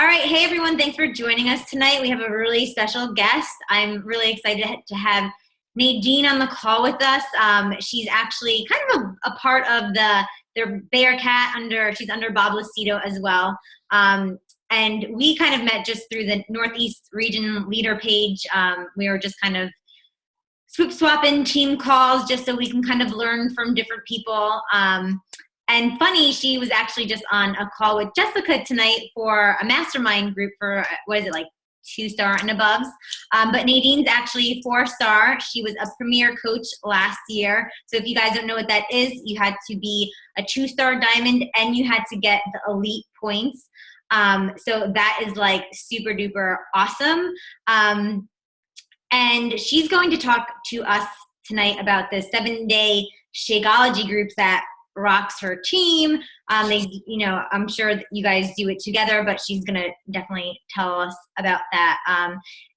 All right. Hey, everyone. Thanks for joining us tonight. We have a really special guest. I'm really excited to have Nadine on the call with us. She's actually kind of a part of their Bearcat she's under Bob Lucido as well. And we kind of met just through the Northeast Region Leader page. We were just kind of swapping team calls just so we can kind of learn from different people. And funny, she was actually just on a call with Jessica tonight for a mastermind group for, what is it, like 2-star and above. But Nadine's actually 4-star. She was a premier coach last year. So if you guys don't know what that is, you had to be a 2-star diamond and you had to get the elite points. So that is like super duper awesome. And she's going to talk to us tonight about the 7-day Shakeology groups that rocks her team. I'm sure that you guys do it together, but she's going to definitely tell us about that.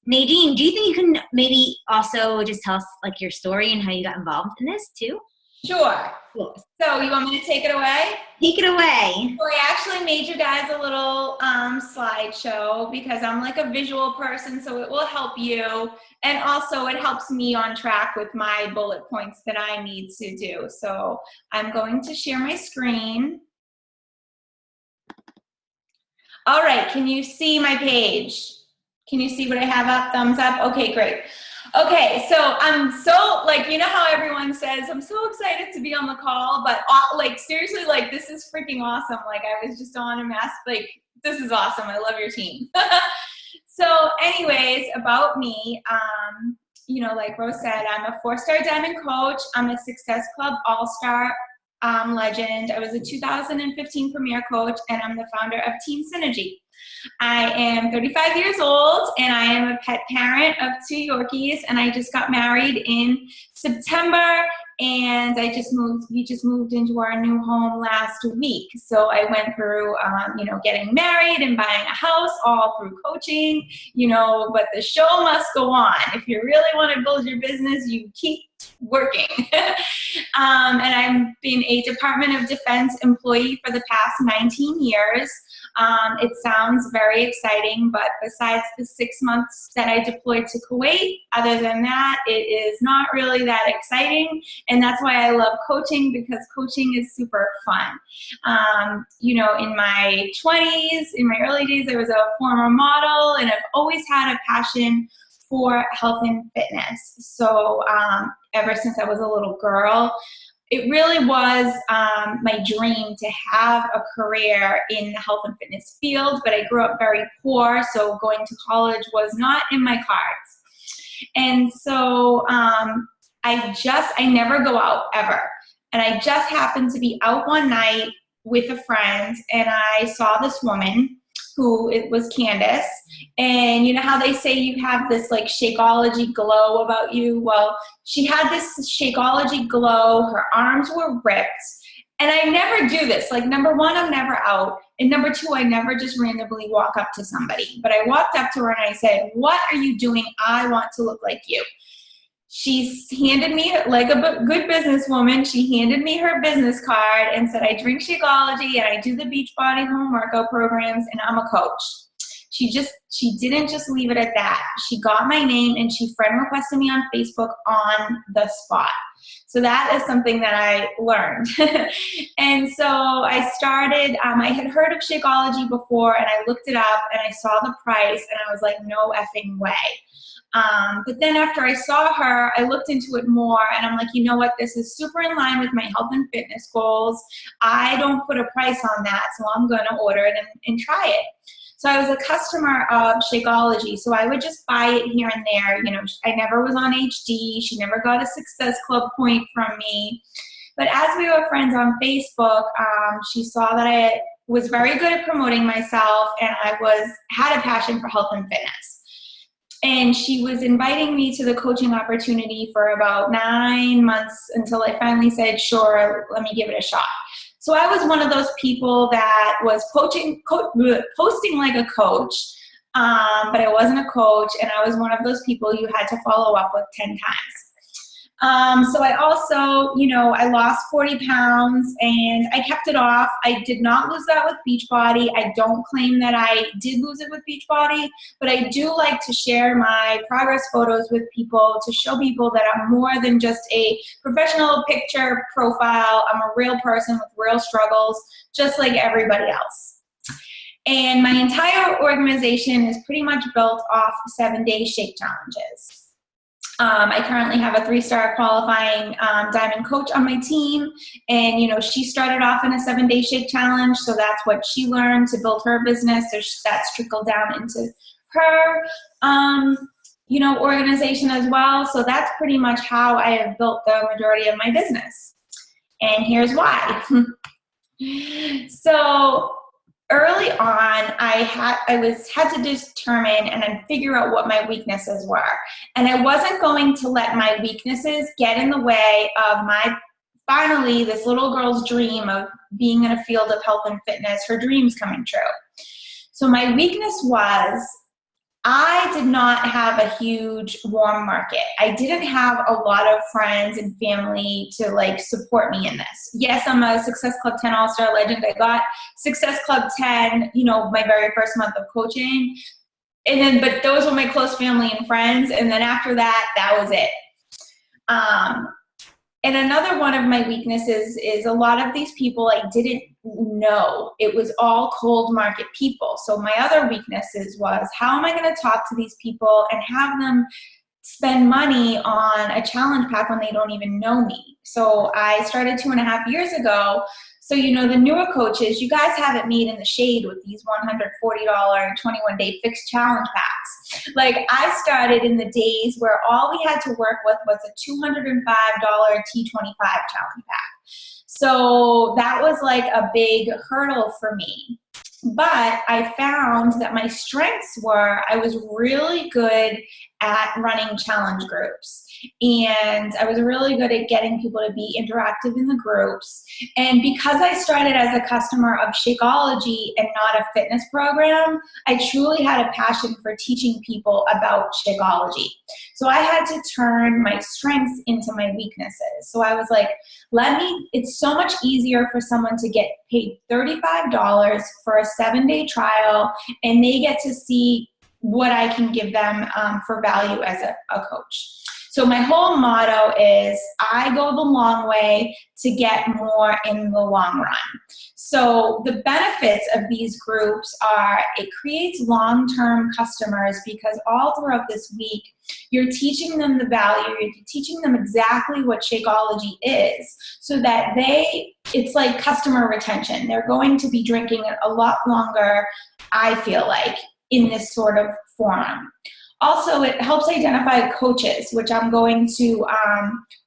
Nadine, do you think you can maybe also just tell us like your story and how you got involved in this too? Sure. Cool. So you want me to take it away? Take it away. So I actually made you guys a little slideshow because I'm like a visual person, so it will help you. And also it helps me on track with my bullet points that I need to do. So I'm going to share my screen. All right, can you see my page? Can you see what I have up? Thumbs up? Okay, great. Okay, so I'm so, like, you know how everyone says, I'm so excited to be on the call, but like, seriously, like, this is freaking awesome. Like, I was just on a like, this is awesome. I love your team. So anyways, about me, like Rose said, I'm a 4-star diamond coach. I'm a Success Club All-Star legend. I was a 2015 Premier Coach, and I'm the founder of Team Synergy. I am 35 years old, and I am a pet parent of 2 Yorkies, and I just got married in September, and we just moved into our new home last week. So I went through, getting married and buying a house all through coaching, but the show must go on. If you really want to build your business, you keep working. And I've been a Department of Defense employee for the past 19 years. It sounds very exciting, but besides the 6 months that I deployed to Kuwait, other than that, it is not really that exciting. And that's why I love coaching, because coaching is super fun. In my 20s, in my early days, I was a former model, and I've always had a passion for health and fitness. So ever since I was a little girl, it really was my dream to have a career in the health and fitness field, but I grew up very poor, so going to college was not in my cards. And so I never go out ever. And I just happened to be out one night with a friend, and I saw this woman who it was Candace, and you know how they say you have this like Shakeology glow about you? Well, she had this Shakeology glow, her arms were ripped, and I never do this. Like, number one, I'm never out, and number two, I never just randomly walk up to somebody. But I walked up to her and I said, "What are you doing? I want to look like you." She handed me, like a good businesswoman, she handed me her business card and said, "I drink Shakeology and I do the Beachbody home workout programs, and I'm a coach." She didn't just leave it at that. She got my name and she friend requested me on Facebook on the spot. So that is something that I learned. And so I started, I had heard of Shakeology before, and I looked it up and I saw the price and I was like, no effing way. But then after I saw her, I looked into it more, and I'm like, you know what? This is super in line with my health and fitness goals. I don't put a price on that, so I'm going to order it and try it. So I was a customer of Shakeology, so I would just buy it here and there. I never was on HD. She never got a Success Club point from me. But as we were friends on Facebook, she saw that I was very good at promoting myself, and I had a passion for health and fitness. And she was inviting me to the coaching opportunity for about 9 months until I finally said, sure, let me give it a shot. So I was one of those people that was posting like a coach, but I wasn't a coach, and I was one of those people you had to follow up with 10 times. So I also, I lost 40 pounds and I kept it off. I did not lose that with Beachbody. I don't claim that I did lose it with Beachbody, but I do like to share my progress photos with people to show people that I'm more than just a professional picture profile. I'm a real person with real struggles, just like everybody else. And my entire organization is pretty much built off 7-day shake challenges. I currently have a 3-star qualifying diamond coach on my team, and she started off in a 7-day shake challenge, so that's what she learned to build her business. So that's trickled down into her organization as well. So that's pretty much how I have built the majority of my business, and here's why. So early on, I had to determine and then figure out what my weaknesses were. And I wasn't going to let my weaknesses get in the way of finally, this little girl's dream of being in a field of health and fitness, her dreams coming true. So my weakness was I did not have a huge warm market. I didn't have a lot of friends and family to support me in this. Yes, I'm a Success Club 10 All-Star legend. I got Success Club 10, my very first month of coaching. But those were my close family and friends. And then after that, that was it. And another one of my weaknesses is a lot of these people I didn't know. It was all cold market people. So my other weaknesses was, how am I going to talk to these people and have them spend money on a challenge pack when they don't even know me? So I started 2.5 years ago. So, the newer coaches, you guys have it made in the shade with these $140 21-day fixed challenge packs. I started in the days where all we had to work with was a $205 T25 challenge pack. So that was a big hurdle for me. But I found that my strengths were I was really good at running challenge groups. And I was really good at getting people to be interactive in the groups. And because I started as a customer of Shakeology and not a fitness program, I truly had a passion for teaching people about Shakeology. So I had to turn my strengths into my weaknesses. So I was like, it's so much easier for someone to get paid $35 for a 7-day trial, and they get to see what I can give them for value as a coach. So my whole motto is I go the long way to get more in the long run. So the benefits of these groups are it creates long-term customers because all throughout this week, you're teaching them the value, you're teaching them exactly what Shakeology is so that it's like customer retention. They're going to be drinking it a lot longer, I feel like, in this sort of forum. Also, it helps identify coaches, which I'm going to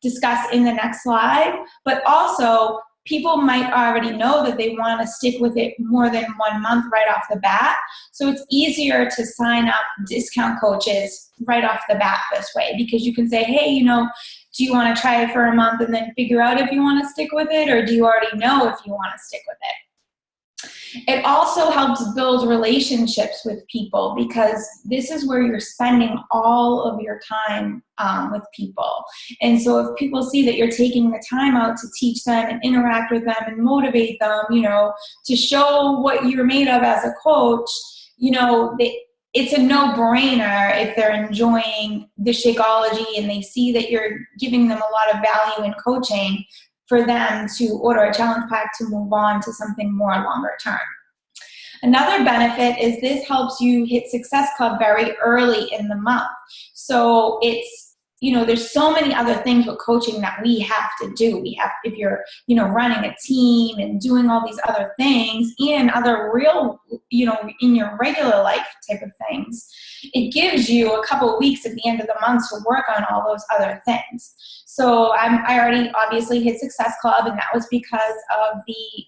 discuss in the next slide. But also, people might already know that they want to stick with it more than 1 month right off the bat. So it's easier to sign up discount coaches right off the bat this way, because you can say, hey, do you want to try it for a month and then figure out if you want to stick with it, or do you already know if you want to stick with it? It also helps build relationships with people because this is where you're spending all of your time with people. And so if people see that you're taking the time out to teach them and interact with them and motivate them, to show what you're made of as a coach, it's a no-brainer if they're enjoying the Shakeology and they see that you're giving them a lot of value in coaching for them to order a challenge pack to move on to something more longer term. Another benefit is this helps you hit Success Club very early in the month. So it's, there's so many other things with coaching that we have to do. If you're, running a team and doing all these other things and other real, in your regular life type of things, it gives you a couple of weeks at the end of the month to work on all those other things. So I already obviously hit Success Club, and that was because of the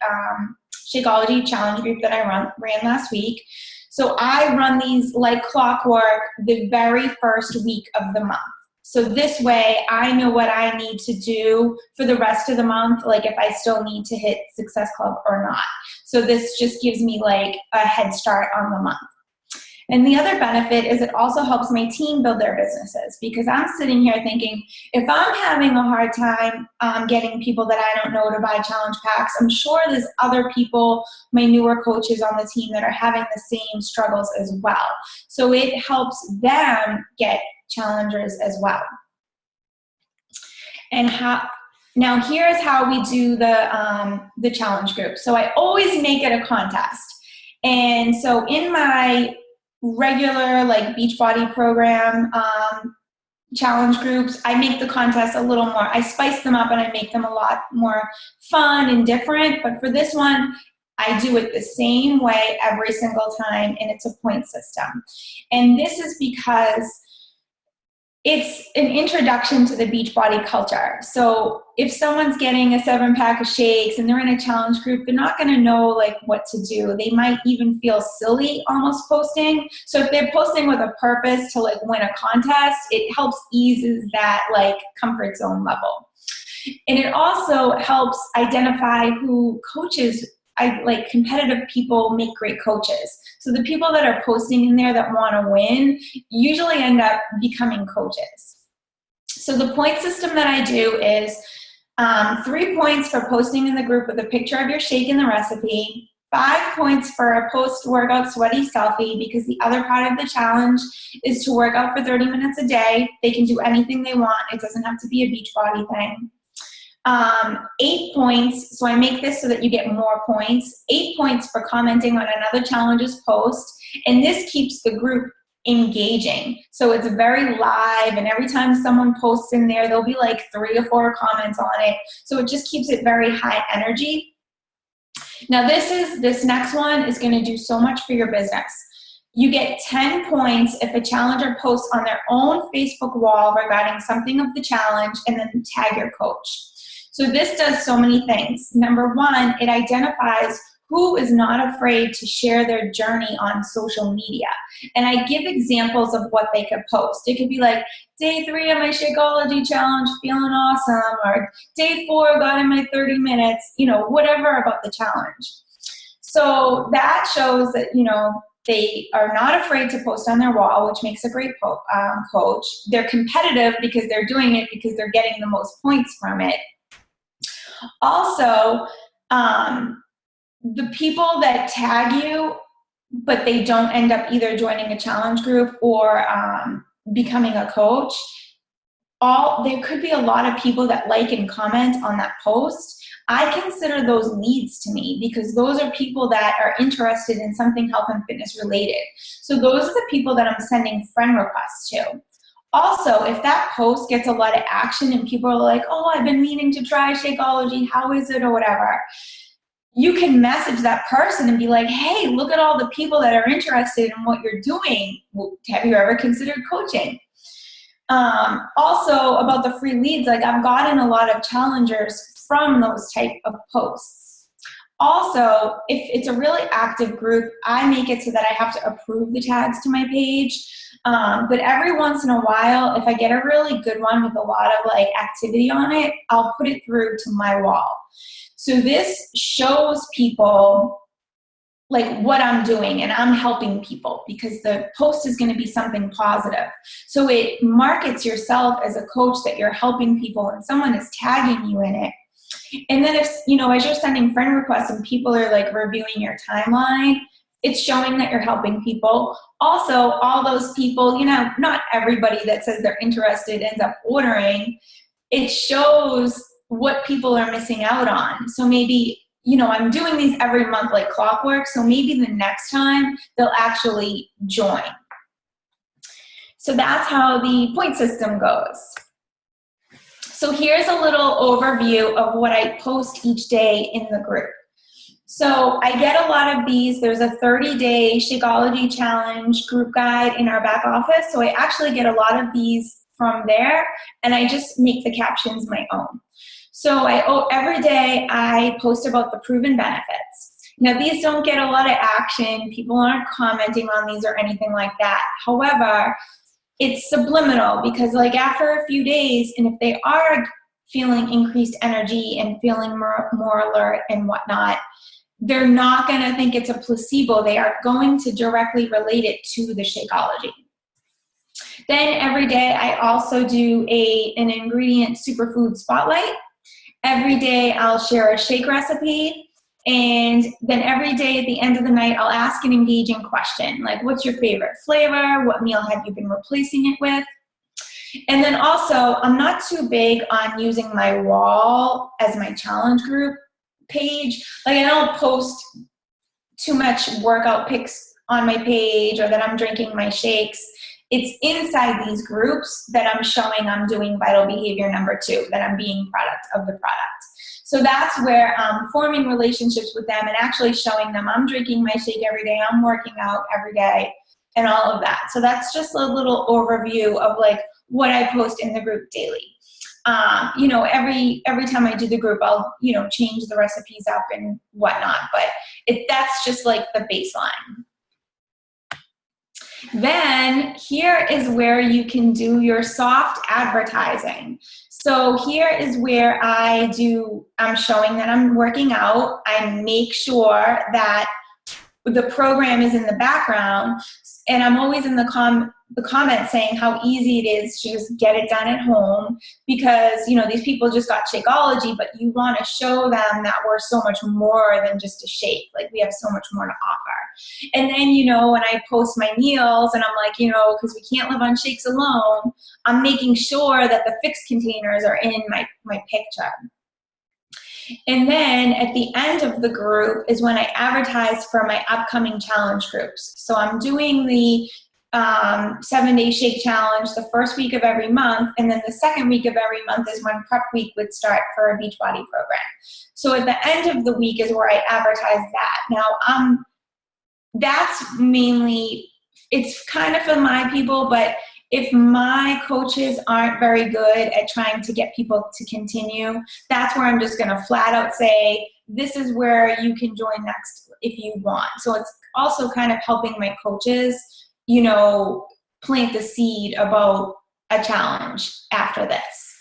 Shakeology challenge group that I ran last week. So I run these like clockwork the very first week of the month. So this way I know what I need to do for the rest of the month, like if I still need to hit Success Club or not. So this just gives me like a head start on the month. And the other benefit is it also helps my team build their businesses, because I'm sitting here thinking, if I'm having a hard time getting people that I don't know to buy challenge packs, I'm sure there's other people, my newer coaches on the team, that are having the same struggles as well. So it helps them get challengers as well. And now here's how we do the challenge group. So I always make it a contest. And so in my regular like Beachbody program challenge groups, I make the contest a little more, I spice them up and I make them a lot more fun and different. But for this one, I do it the same way every single time, and it's a point system. And this is because it's an introduction to the Beachbody culture. So if someone's getting a 7-pack of shakes and they're in a challenge group, they're not going to know like what to do. They might even feel silly almost posting. So if they're posting with a purpose to like win a contest, it helps eases that like comfort zone level. And it also helps identify who coaches, like competitive people make great coaches. So the people that are posting in there that want to win usually end up becoming coaches. So the point system that I do is 3 points for posting in the group with a picture of your shake and the recipe, 5 points for a post-workout sweaty selfie, because the other part of the challenge is to work out for 30 minutes a day. They can do anything they want. It doesn't have to be a Beachbody thing. 8 points, so I make this so that you get more points. 8 points for commenting on another challenge's post, and this keeps the group engaging. So it's very live, and every time someone posts in there, there'll be like 3 or 4 comments on it. So it just keeps it very high energy. Now this next one is going to do so much for your business. You get 10 points if a challenger posts on their own Facebook wall regarding something of the challenge and then tag your coach. So this does so many things. Number 1, it identifies who is not afraid to share their journey on social media. And I give examples of what they could post. It could be like, day 3 of my Shakeology challenge, feeling awesome, or day 4, got in my 30 minutes, whatever about the challenge. So that shows that, they are not afraid to post on their wall, which makes a great coach. They're competitive because they're doing it because they're getting the most points from it. Also, the people that tag you, but they don't end up either joining a challenge group or becoming a coach, there could be a lot of people that like and comment on that post. I consider those leads to me, because those are people that are interested in something health and fitness related. So those are the people that I'm sending friend requests to. Also, if that post gets a lot of action and people are like, oh, I've been meaning to try Shakeology, how is it, or whatever, you can message that person and be like, hey, look at all the people that are interested in what you're doing. Have you ever considered coaching? Also, about the free leads, like I've gotten a lot of challengers from those type of posts. Also, if it's a really active group, I make it so that I have to approve the tags to my page. But every once in a while, if I get a really good one with a lot of like activity on it, I'll put it through to my wall. So this shows people like what I'm doing, and I'm helping people because the post is going to be something positive. So it markets yourself as a coach that you're helping people and someone is tagging you in it. And then if, as you're sending friend requests and people are like reviewing your timeline, it's showing that you're helping people. Also, all those people, not everybody that says they're interested ends up ordering. It shows what people are missing out on. So maybe, I'm doing these every month like clockwork, so maybe the next time they'll actually join. So that's how the point system goes. So here's a little overview of what I post each day in the group. So I get a lot of these. There's a 30-day Shakeology challenge group guide in our back office. So I actually get a lot of these from there, and I just make the captions my own. So every day I post about the proven benefits. Now these don't get a lot of action. People aren't commenting on these or anything like that. However, it's subliminal, because like after a few days, and if they are feeling increased energy and feeling more alert and whatnot, they're not going to think it's a placebo. They are going to directly relate it to the Shakeology. Then every day I also do an ingredient superfood spotlight. Every day I'll share a shake recipe. And then every day at the end of the night, I'll ask an engaging question, like, what's your favorite flavor? What meal have you been replacing it with? And then also, I'm not too big on using my wall as my challenge group page. Like, I don't post too much workout pics on my page or that I'm drinking my shakes. It's inside these groups that I'm showing I'm doing vital behavior number 2, that I'm being product of the product. So that's where I'm forming relationships with them and actually showing them I'm drinking my shake every day, I'm working out every day, and all of that. So that's just a little overview of like what I post in the group daily. You know, every time I do the group, I'll, you know, change the recipes up and whatnot, but that's just like the baseline. Then here is where you can do your soft advertising. So here is where I'm showing that I'm working out. I make sure that the program is in the background, and I'm always in the comments saying how easy it is to just get it done at home, because, you know, these people just got Shakeology, but you want to show them that we're so much more than just a shake. Like, we have so much more to offer. And then, you know, when I post my meals and I'm like, you know, because we can't live on shakes alone, I'm making sure that the fixed containers are in my picture. And then at the end of the group is when I advertise for my upcoming challenge groups. So I'm doing the 7-day shake challenge the first week of every month, and then the second week of every month is when prep week would start for a Beachbody program. So at the end of the week is where I advertise that. Now, that's mainly, it's kind of for my people, but if my coaches aren't very good at trying to get people to continue, that's where I'm just going to flat out say, this is where you can join next if you want. So it's also kind of helping my coaches, you know, plant the seed about a challenge after this.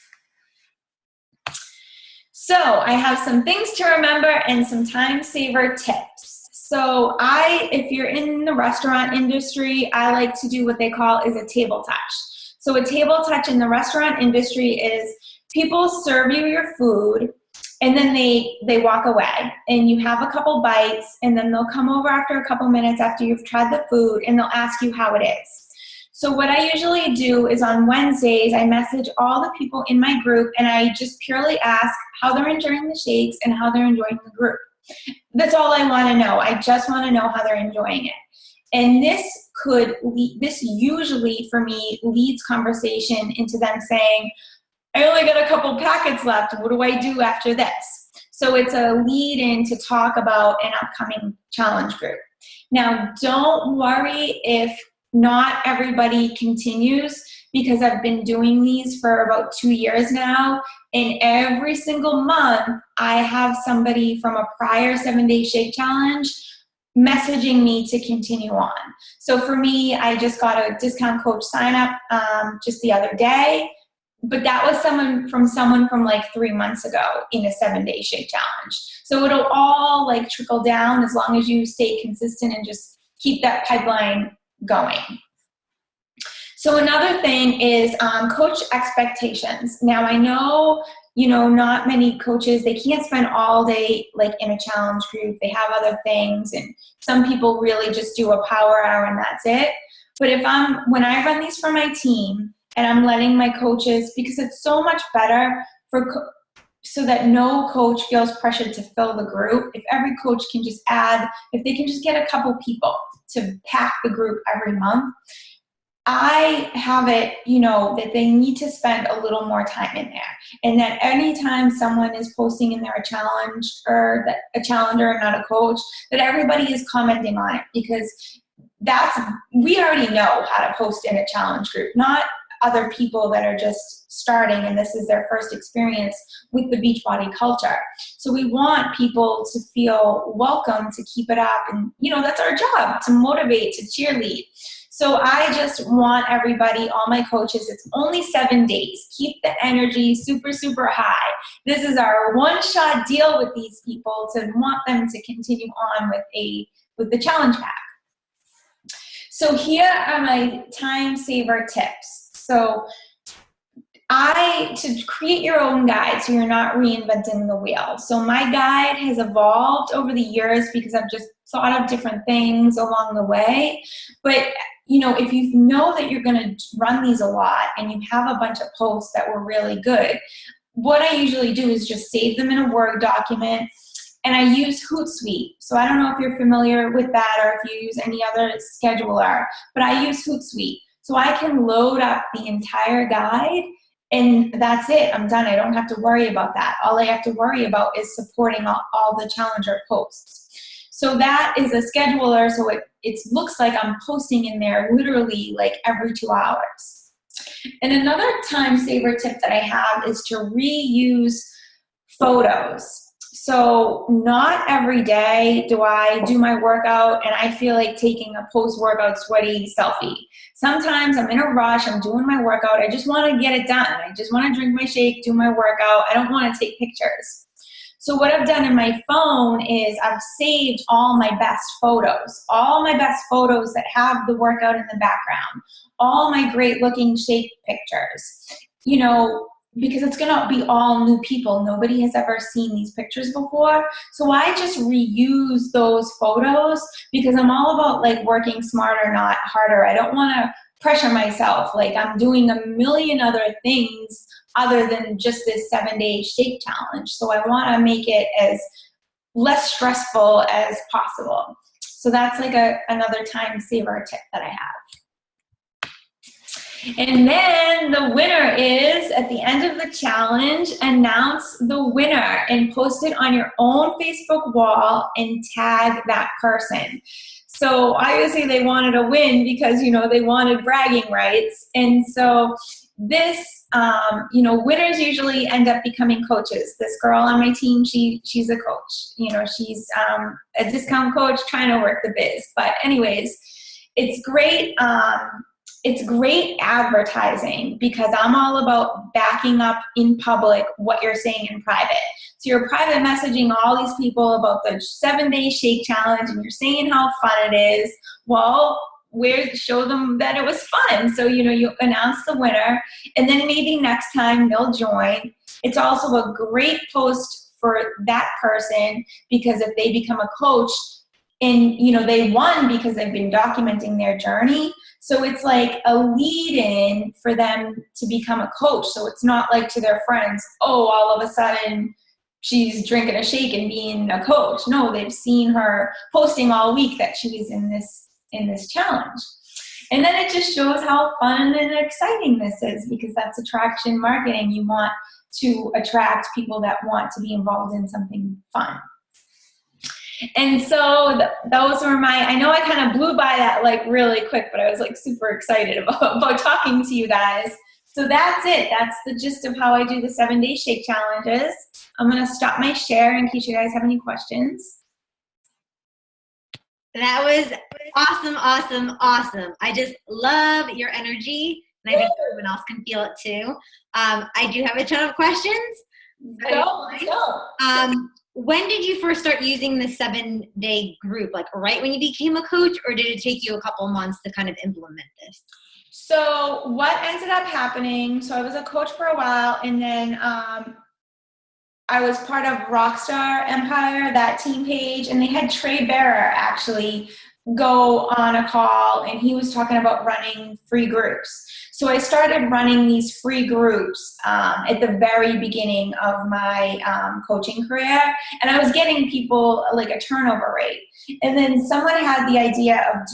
So I have some things to remember and some time saver tips. So if you're in the restaurant industry, I like to do what they call is a table touch. So a table touch in the restaurant industry is people serve you your food and then they walk away and you have a couple bites, and then they'll come over after a couple minutes after you've tried the food and they'll ask you how it is. So what I usually do is on Wednesdays, I message all the people in my group and I just purely ask how they're enjoying the shakes and how they're enjoying the group. That's all I want to know. I just want to know how they're enjoying it. And this usually for me leads conversation into them saying, I only got a couple packets left. What do I do after this? So it's a lead in to talk about an upcoming challenge group. Now, don't worry if not everybody continues, because I've been doing these for about 2 years now, and every single month I have somebody from a prior 7-day shake challenge messaging me to continue on. So for me, I just got a discount coach sign up just the other day, but that was someone from like 3 months ago in a 7-day shake challenge. So it'll all like trickle down as long as you stay consistent and just keep that pipeline going. So another thing is coach expectations. Now I know, you know, not many coaches, they can't spend all day like in a challenge group. They have other things, and some people really just do a power hour and that's it. But when I run these for my team and I'm letting my coaches, because it's so much better so that no coach feels pressured to fill the group. If every coach can just if they can just get a couple people to pack the group every month, I have it, you know, that they need to spend a little more time in there. And that anytime someone is posting in there a challenge, or that a challenger, not a coach, that everybody is commenting on it, because we already know how to post in a challenge group, not other people that are just starting and this is their first experience with the Beachbody culture. So we want people to feel welcome to keep it up, and, you know, that's our job, to motivate, to cheerlead. So I just want everybody, all my coaches, it's only 7 days. Keep the energy super, super high. This is our one-shot deal with these people to want them to continue on with the challenge pack. So here are my time saver tips. So to create your own guide so you're not reinventing the wheel. So my guide has evolved over the years because I've just thought of different things along the way. But if you know that you're going to run these a lot and you have a bunch of posts that were really good, what I usually do is just save them in a Word document, and I use Hootsuite. So I don't know if you're familiar with that or if you use any other scheduler, but I use Hootsuite. So I can load up the entire guide, and that's it. I'm done. I don't have to worry about that. All I have to worry about is supporting all the Challenger posts. So that is a scheduler, so it looks like I'm posting in there literally like every 2 hours. And another time saver tip that I have is to reuse photos. So not every day do I do my workout and I feel like taking a post-workout sweaty selfie. Sometimes I'm in a rush, I'm doing my workout, I just want to get it done. I just want to drink my shake, do my workout. I don't want to take pictures. So what I've done in my phone is I've saved all my best photos that have the workout in the background, all my great looking shake pictures, because it's going to be all new people. Nobody has ever seen these pictures before. So I just reuse those photos because I'm all about like working smarter, not harder. I don't want to pressure myself. Like I'm doing a million other things other than just this 7-day shake challenge. So I want to make it as less stressful as possible. So that's like another time saver tip that I have. And then the winner is, at the end of the challenge, announce the winner and post it on your own Facebook wall and tag that person. So obviously they wanted to win because, they wanted bragging rights. And so this, winners usually end up becoming coaches. This girl on my team, she's a coach. She's a discount coach trying to work the biz. But anyways, it's great. It's great advertising because I'm all about backing up in public what you're saying in private. So you're private messaging all these people about the 7-day shake challenge and you're saying how fun it is. Well, show them that it was fun. So, you announce the winner and then maybe next time they'll join. It's also a great post for that person because if they become a coach and, they won because they've been documenting their journey. So it's like a lead-in for them to become a coach. So it's not like to their friends, all of a sudden she's drinking a shake and being a coach. No, they've seen her posting all week that she's in this challenge. And then it just shows how fun and exciting this is because that's attraction marketing. You want to attract people that want to be involved in something fun. And so those were I know I kind of blew by that like really quick, but I was like super excited about talking to you guys. So that's it. That's the gist of how I do the 7-day shake challenges. I'm going to stop my share in case you guys have any questions. That was awesome, awesome, awesome. I just love your energy, and I think everyone else can feel it too. I do have a ton of questions. Let's go. When did you first start using the 7-day group? Like right when you became a coach, or did it take you a couple months to kind of implement this? So what ended up happening, so I was a coach for a while, and then I was part of Rockstar Empire, that team page, and they had Trey Barrer actually go on a call, and he was talking about running free groups. So I started running these free groups at the very beginning of my coaching career, and I was getting people like a turnover rate. And then someone had the idea of,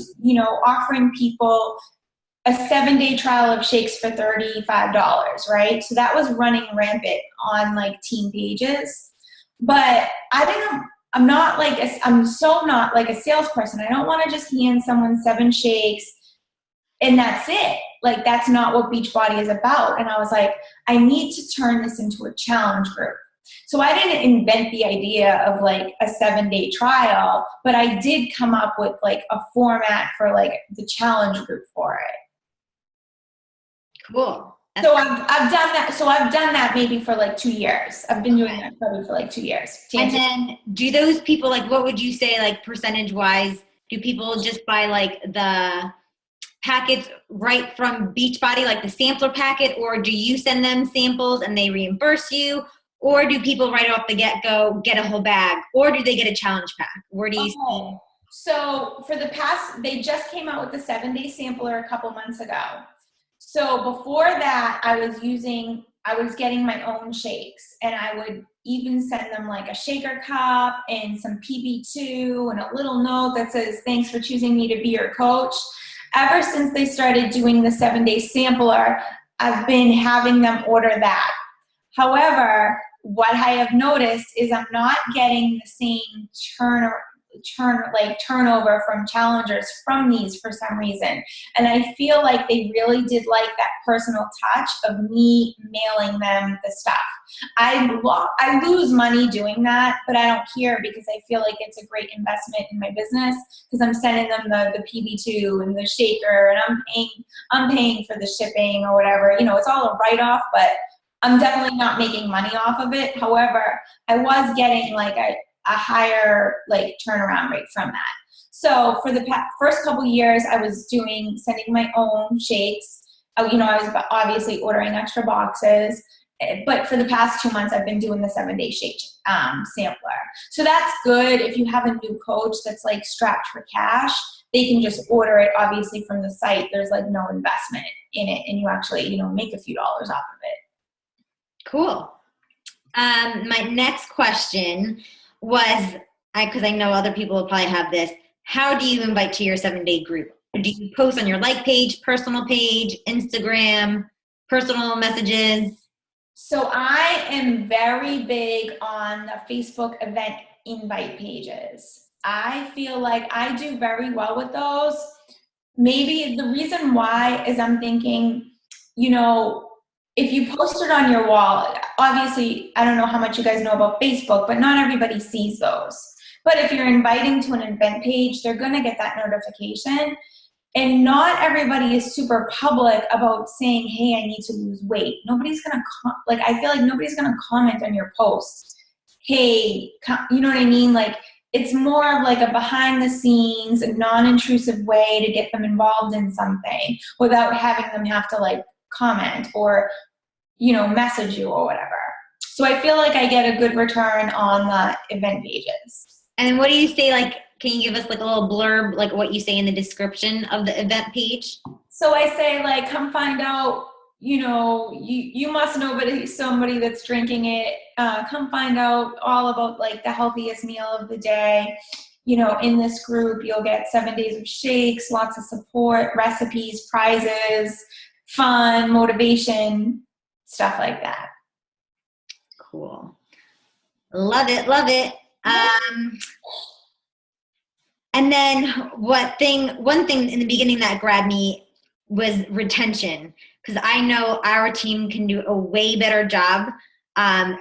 offering people a 7-day trial of shakes for $35, right? So that was running rampant on like team pages. But I'm so not like a salesperson. I don't want to just hand someone 7 shakes and that's it. Like that's not what Beachbody is about. And I was like, I need to turn this into a challenge group. So I didn't invent the idea of like a 7-day trial, but I did come up with like a format for like the challenge group for it. Cool. So I've done that. So I've done that maybe for like 2 years. I've been doing that probably for like 2 years. And then do those people, like, what would you say, like, percentage wise, do people just buy like the packets right from Beachbody, like the sampler packet, or do you send them samples and they reimburse you? Or do people right off the get-go get a whole bag? Or do they get a challenge pack? Where do you see? So for the past, they just came out with the 7-day sampler a couple months ago. So before that, I was getting my own shakes, and I would even send them like a shaker cup and some PB2 and a little note that says, "Thanks for choosing me to be your coach." Ever since they started doing the 7-day sampler, I've been having them order that. However, what I have noticed is I'm not getting the same turnover from challengers from these for some reason. And I feel like they really did like that personal touch of me mailing them the stuff. I lose money doing that, but I don't care because I feel like it's a great investment in my business because I'm sending them the PB2 and the shaker, and I'm paying for the shipping or whatever. You know, it's all a write-off, but I'm definitely not making money off of it. However, I was getting like a higher like turnaround rate from that. So for the first couple years, I was sending my own shakes. I was obviously ordering extra boxes, but for the past 2 months, I've been doing the 7-day shake sampler. So that's good if you have a new coach that's like strapped for cash. They can just order it obviously from the site. There's like no investment in it, and you actually make a few dollars off of it. Cool. My next question was, because I know other people will probably have this, how do you invite to your 7-day group? Do you post on your like page, personal page, Instagram, personal messages? So I am very big on the Facebook event invite pages. I feel like I do very well with those. Maybe the reason why is I'm thinking, if you post it on your wall, obviously, I don't know how much you guys know about Facebook, but not everybody sees those. But if you're inviting to an event page, they're going to get that notification. And not everybody is super public about saying, "Hey, I need to lose weight." Nobody's going to, I feel like nobody's going to comment on your post. Hey, you know what I mean? Like, it's more of like a behind the scenes, a non-intrusive way to get them involved in something without having them have to like comment or message you or whatever. So I feel like I get a good return on the event pages. And what do you say, like, can you give us like a little blurb, like what you say in the description of the event page? So I say, like, come find out, you must know somebody that's drinking it. Come find out all about like the healthiest meal of the day. In this group, you'll get 7 days of shakes, lots of support, recipes, prizes, fun, motivation, stuff like that. Cool. Love it. Love it. And then one thing in the beginning that grabbed me was retention, because I know our team can do a way better job.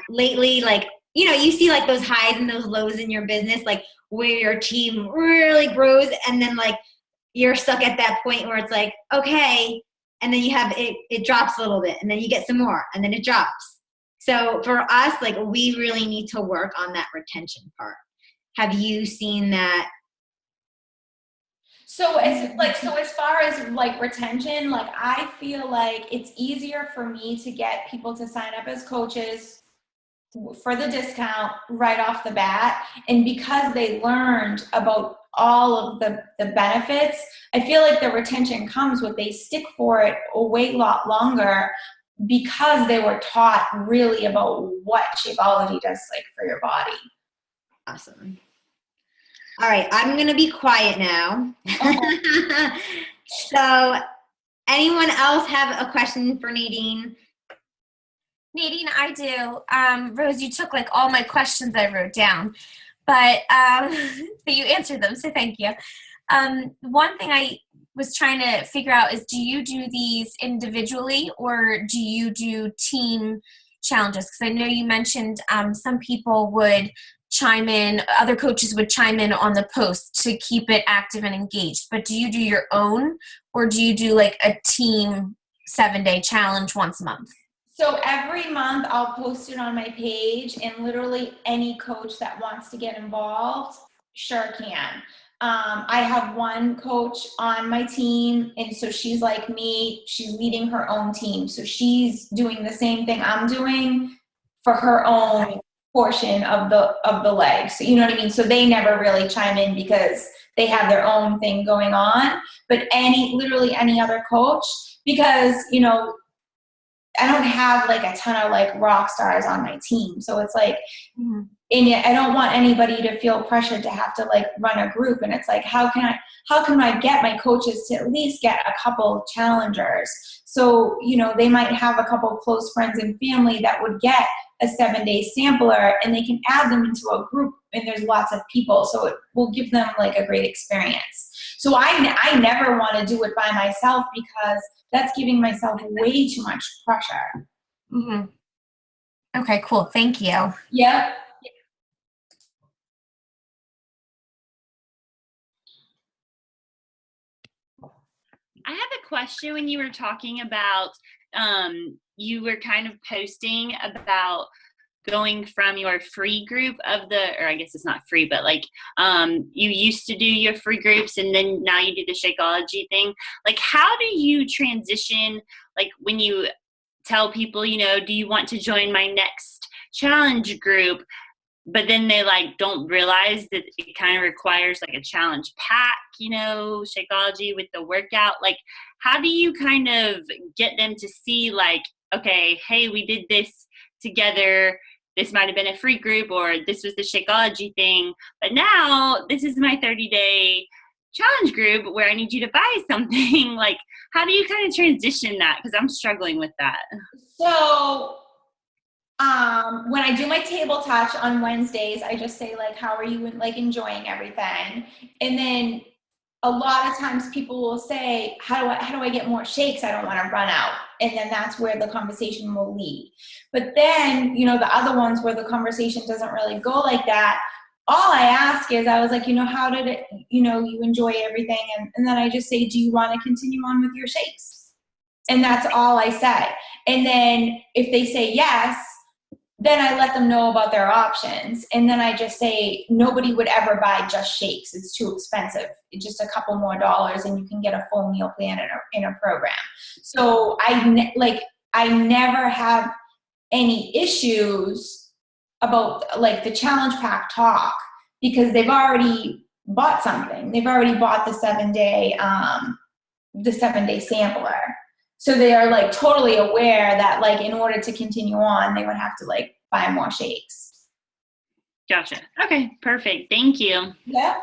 Lately, like, you see like those highs and those lows in your business, like where your team really grows, and then like you're stuck at that point where it's like, okay, and then you have it drops a little bit, and then you get some more, and then it drops. So for us, like, we really need to work on that retention part. Have you seen that? So as far as like retention, like I feel like it's easier for me to get people to sign up as coaches for the discount right off the bat. And because they learned about all of the benefits, I feel like the retention comes with they stick for it a lot longer because they were taught really about what Shakeology does like for your body. Awesome. All right, I'm going to be quiet now. So anyone else have a question for Nadine? Nadine, I do. Rose, you took like all my questions I wrote down, but you answered them, so thank you. One thing I was trying to figure out is, do you do these individually or do you do team challenges? Because I know you mentioned some people would chime in, other coaches would chime in on the post to keep it active and engaged. But do you do your own, or do you do like a team 7-day challenge once a month? So every month I'll post it on my page, and literally any coach that wants to get involved sure can. I have one coach on my team, and so she's like me, she's leading her own team. So she's doing the same thing I'm doing for her own portion of the leg. So you know what I mean? So they never really chime in because they have their own thing going on. But literally any other coach, because, you know, I don't have like a ton of like rock stars on my team. So it's like, and yet I don't want anybody to feel pressured to have to like run a group. And it's like, how can I get my coaches to at least get a couple challengers? So, you know, they might have a couple close friends and family that would get a 7-day sampler, and they can add them into a group, and there's lots of people. So it will give them like a great experience. So I never want to do it by myself, because that's giving myself way too much pressure. Mm-hmm. Okay, cool. Thank you. Yep. I have a question. When you were talking about, you were kind of posting about going from your free group or I guess it's not free, but like, you used to do your free groups and then now you do the Shakeology thing. Like, how do you transition, like when you tell people, you know, do you want to join my next challenge group? But then they like don't realize that it kind of requires like a challenge pack, you know, Shakeology with the workout. Like, how do you kind of get them to see like, okay, hey, we did this together. This might have been a free group, or this was the Shakeology thing, but now this is my 30-day challenge group where I need you to buy something. Like, how do you kind of transition that? Because I'm struggling with that. So when I do my table touch on Wednesdays, I just say like, how are you like enjoying everything? And then a lot of times people will say, how do I get more shakes? I don't want to run out. And then that's where the conversation will lead. But then, you know, the other ones where the conversation doesn't really go like that, all I ask is, I was like, you know, how did it, you know, you enjoy everything? And then I just say, do you want to continue on with your shakes? And that's all I say. And then if they say yes, then I let them know about their options. And then I just say, nobody would ever buy just shakes. It's too expensive. It's just a couple more dollars and you can get a full meal plan in a program. So I never have any issues about like the challenge pack talk, because they've already bought something. They've already bought the 7-day sampler. So they are like totally aware that like in order to continue on, they would have to like buy more shakes. Gotcha. Okay, perfect. Thank you. Yeah.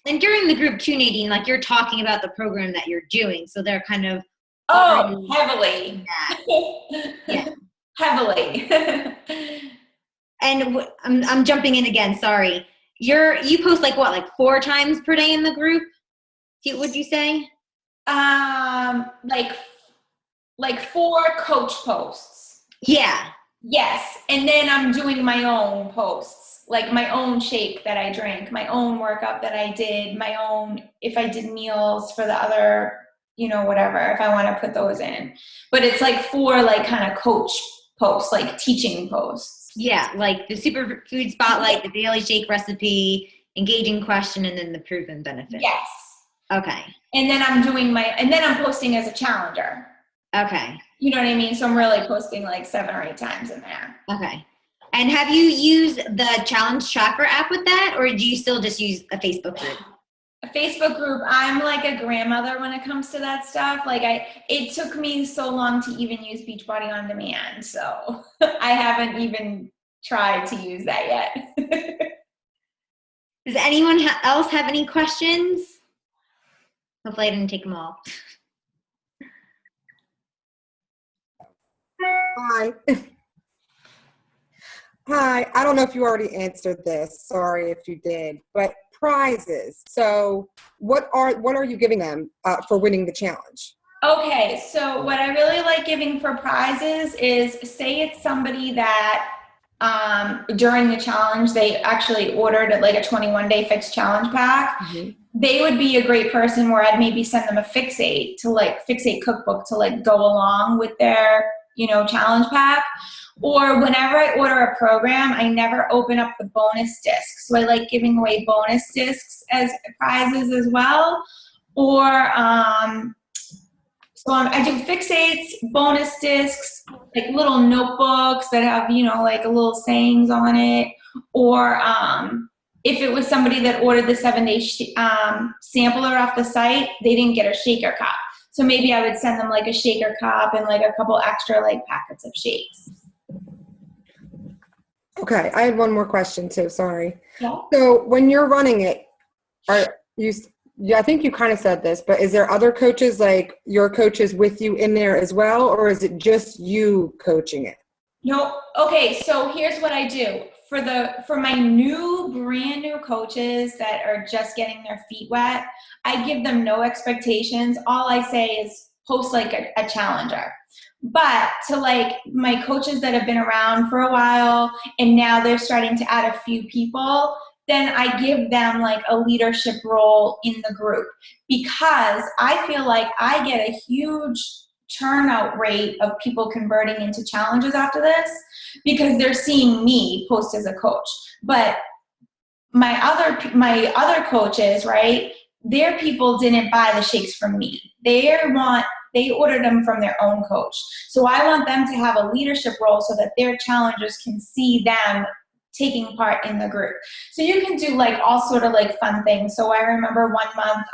And during the group too, Nadine, like you're talking about the program that you're doing, so they're kind of heavily. Yeah. Heavily. And I'm jumping in again. Sorry. You post like what, like 4 times per day in the group? Would you say? Like 4 coach posts. Yeah. Yes. And then I'm doing my own posts, like my own shake that I drank, my own workout that I did, my own, if I did meals for the other, you know, whatever, if I want to put those in. But it's like 4 like kind of coach posts, like teaching posts. Yeah. Like the superfood spotlight, the daily shake recipe, engaging question, and then the proven benefit. Yes. Okay. And then I'm posting as a challenger. Okay. You know what I mean? So I'm really posting like 7 or 8 times in there. Okay. And have you used the challenge tracker app with that, or do you still just use a Facebook group? A Facebook group. I'm like a grandmother when it comes to that stuff. Like it took me so long to even use Beachbody On Demand. So I haven't even tried to use that yet. Does anyone else have any questions? Hopefully I didn't take them all. Hi. Hi. I don't know if you already answered this. Sorry if you did. But prizes. So what are you giving them for winning the challenge? Okay, so what I really like giving for prizes is, say it's somebody that during the challenge, they actually ordered like a 21-day fixed challenge pack. Mhm. They would be a great person where I'd maybe send them a Fixate cookbook to like go along with their, challenge pack. Or whenever I order a program, I never open up the bonus discs. So I like giving away bonus discs as prizes as well. Or, I do Fixates, bonus discs, like little notebooks that have, like a little sayings on it. Or if it was somebody that ordered the 7-day sampler off the site, they didn't get a shaker cup. So maybe I would send them like a shaker cup and like a couple extra like packets of shakes. Okay, I had one more question too, sorry. Yeah. So when you're running it, I think you kind of said this, but is there other coaches, like your coaches with you in there as well, or is it just you coaching it? No. Okay, so here's what I do. For my brand new coaches that are just getting their feet wet, I give them no expectations. All I say is post like a challenger. But to like my coaches that have been around for a while and now they're starting to add a few people, then I give them like a leadership role in the group, because I feel like I get a huge turnout rate of people converting into challenges after this because they're seeing me post as a coach. But my other coaches, right, their people didn't buy the shakes from me. They ordered them from their own coach. So I want them to have a leadership role so that their challengers can see them taking part in the group. So you can do like all sort of like fun things. So I remember one month,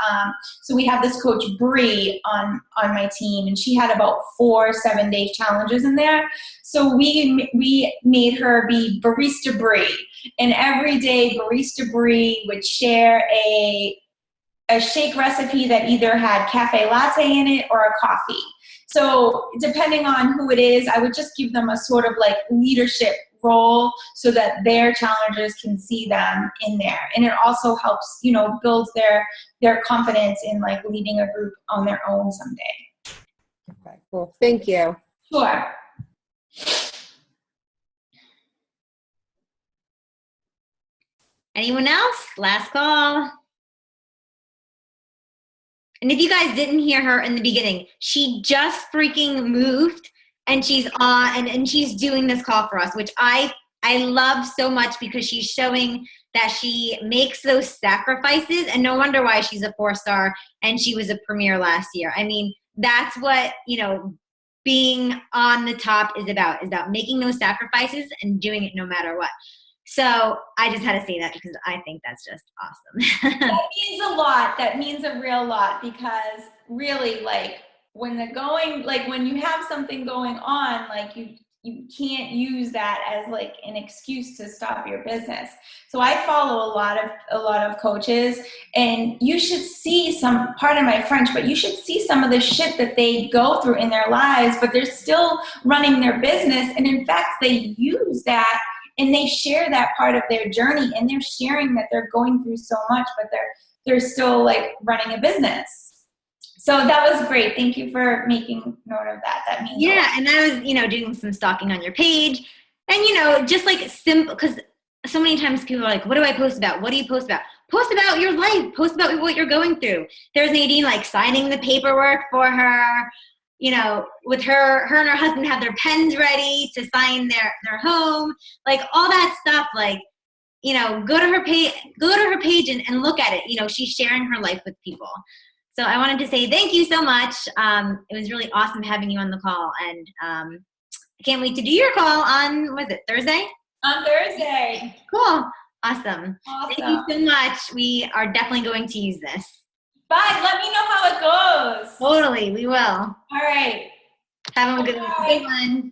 so we have this coach Bree on my team, and she had about 4 7-day challenges in there. So we made her be Barista Bree, and every day Barista Bree would share a shake recipe that either had cafe latte in it or a coffee. So depending on who it is, I would just give them a sort of like leadership role so that their challengers can see them in there. And it also helps, build their confidence in like leading a group on their own someday. Okay, cool. Thank you. Sure. Anyone else? Last call. And if you guys didn't hear her in the beginning, she just freaking moved and she's on and she's doing this call for us, which I love so much because she's showing that she makes those sacrifices, and no wonder why she's a 4-star and she was a premier last year. I mean, that's what, being on the top is about making those sacrifices and doing it no matter what. So I just had to say that because I think that's just awesome. That means a lot. That means a real lot, because really, like, when you have something going on, like you can't use that as like an excuse to stop your business. So I follow a lot of coaches, and you should see pardon my French, but you should see some of the shit that they go through in their lives, but they're still running their business. And in fact, they use that and they share that part of their journey, and they're sharing that they're going through so much, but they're still like running a business. So that was great. Thank you for making note of that. That means and I was, doing some stalking on your page, and just like simple, because so many times people are like, what do I post about? What do you post about? Post about your life. Post about what you're going through. There's Nadine like signing the paperwork for her, with her and her husband have their pens ready to sign their home, like all that stuff. Like, go to her page and look at it. She's sharing her life with people. So I wanted to say thank you so much. It was really awesome having you on the call, and I can't wait to do your call on, was it Thursday? On Thursday. Cool. Awesome. Thank you so much. We are definitely going to use this. Bye. Let me know how it goes. Totally. We will. All right. Have a good one.